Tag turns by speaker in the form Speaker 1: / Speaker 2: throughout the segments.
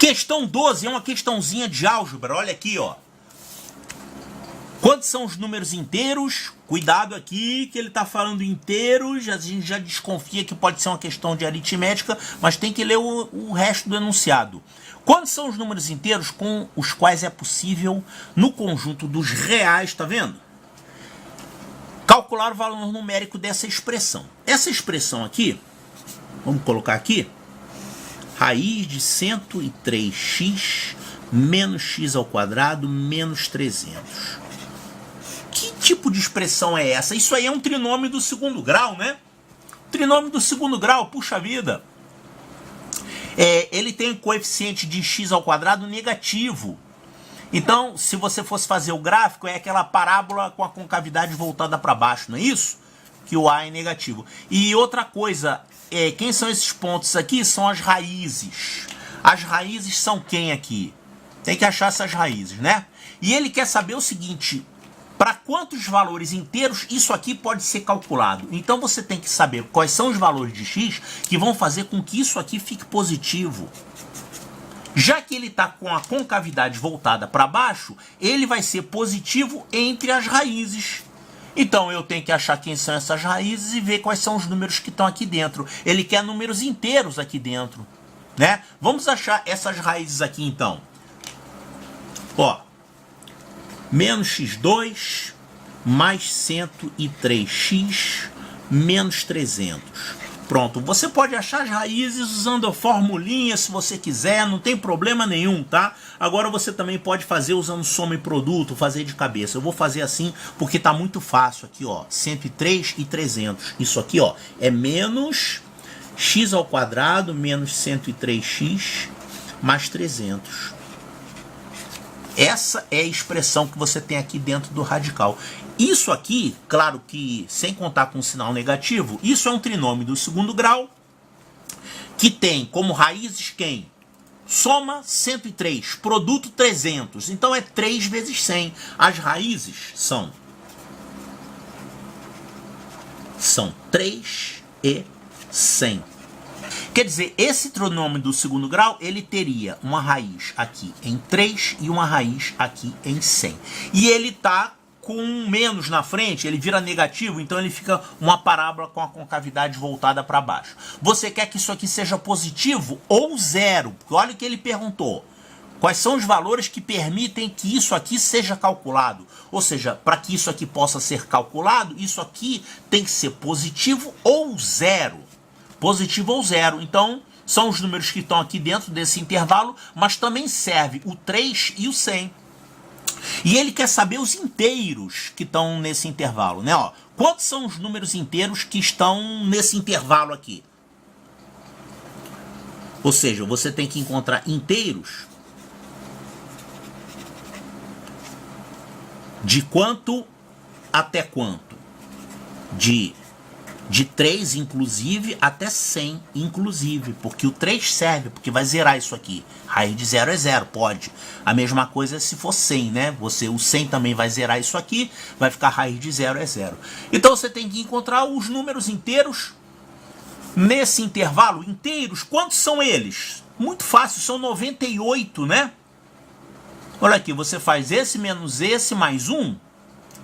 Speaker 1: Questão 12 é uma questãozinha de álgebra, olha aqui, ó. Quantos são os números inteiros? Cuidado aqui que ele está falando inteiros, a gente já desconfia que pode ser uma questão de aritmética, mas tem que ler o resto do enunciado. Quantos são os números inteiros com os quais é possível, no conjunto dos reais, tá vendo? Calcular o valor numérico dessa expressão. Essa expressão aqui, vamos colocar aqui, raiz de 103x menos x ao quadrado menos 300. Que tipo de expressão é essa? Isso aí é um trinômio do segundo grau, né? Trinômio do segundo grau, puxa vida. Ele tem coeficiente de x ao quadrado negativo. Então, se você fosse fazer o gráfico, é aquela parábola com a concavidade voltada para baixo, não é isso? Que o a é negativo. E outra coisa, quem são esses pontos aqui? São as raízes. As raízes são quem aqui? Tem que achar essas raízes, né? E ele quer saber o seguinte: para quantos valores inteiros isso aqui pode ser calculado? Então você tem que saber quais são os valores de x que vão fazer com que isso aqui fique positivo. Já que ele está com a concavidade voltada para baixo, ele vai ser positivo entre as raízes. Então eu tenho que achar quem são essas raízes e ver quais são os números que estão aqui dentro. Ele quer números inteiros aqui dentro, né? Vamos achar essas raízes aqui então. Ó, menos x2 mais 103x menos 300. Pronto, você pode achar as raízes usando a formulinha se você quiser, não tem problema nenhum, tá? Agora você também pode fazer usando soma e produto, fazer de cabeça. Eu vou fazer assim porque tá muito fácil aqui, ó, 103 e 300. Isso aqui, ó, é menos x ao quadrado menos 103x mais 300. Essa é a expressão que você tem aqui dentro do radical. Isso aqui, claro que sem contar com o sinal negativo, isso é um trinômio do segundo grau, que tem como raízes quem? Soma 103, produto 300. Então é 3 vezes 100. As raízes são 3 e 100. Quer dizer, esse trinômio do segundo grau, ele teria uma raiz aqui em 3 e uma raiz aqui em 100. E ele está com um menos na frente, ele vira negativo, então ele fica uma parábola com a concavidade voltada para baixo. Você quer que isso aqui seja positivo ou zero? Porque olha o que ele perguntou. Quais são os valores que permitem que isso aqui seja calculado? Ou seja, para que isso aqui possa ser calculado, isso aqui tem que ser positivo ou zero. Positivo ou zero. Então, são os números que estão aqui dentro desse intervalo, mas também serve o 3 e o 100. E ele quer saber os inteiros que estão nesse intervalo, né? Ó, quantos são os números inteiros que estão nesse intervalo aqui? Ou seja, você tem que encontrar inteiros de quanto até quanto? De 3, inclusive, até 100, inclusive. Porque o 3 serve, porque vai zerar isso aqui. Raiz de 0 é 0, pode. A mesma coisa se for 100, né? O 100 também vai zerar isso aqui, vai ficar raiz de 0 é 0. Então você tem que encontrar os números inteiros nesse intervalo. Inteiros, quantos são eles? Muito fácil, são 98, né? Olha aqui, você faz esse menos esse mais 1,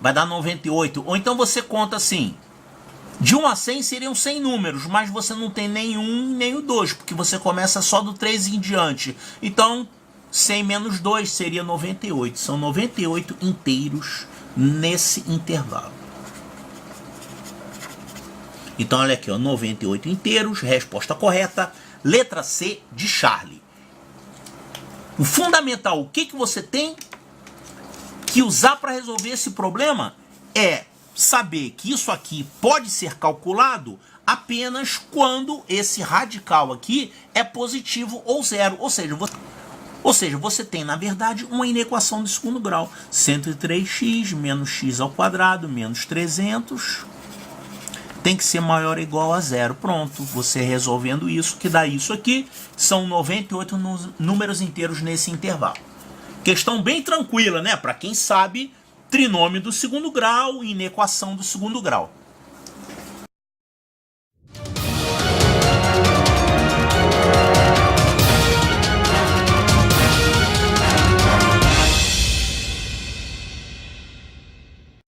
Speaker 1: vai dar 98. Ou então você conta assim: de 1 a 100 seriam 100 números, mas você não tem nem 1 nem o 2, porque você começa só do 3 em diante. Então, 100 menos 2 seria 98. São 98 inteiros nesse intervalo. Então, olha aqui, ó, 98 inteiros, resposta correta, letra C de Charlie. O fundamental, o que você tem que usar para resolver esse problema é saber que isso aqui pode ser calculado apenas quando esse radical aqui é positivo ou zero. Ou seja, você tem, na verdade, uma inequação de segundo grau. 103x menos x ao quadrado menos 300 tem que ser maior ou igual a zero. Pronto, você resolvendo isso, que dá isso aqui, são 98 números inteiros nesse intervalo. Questão bem tranquila, né? Para quem sabe trinômio do segundo grau e inequação do segundo grau.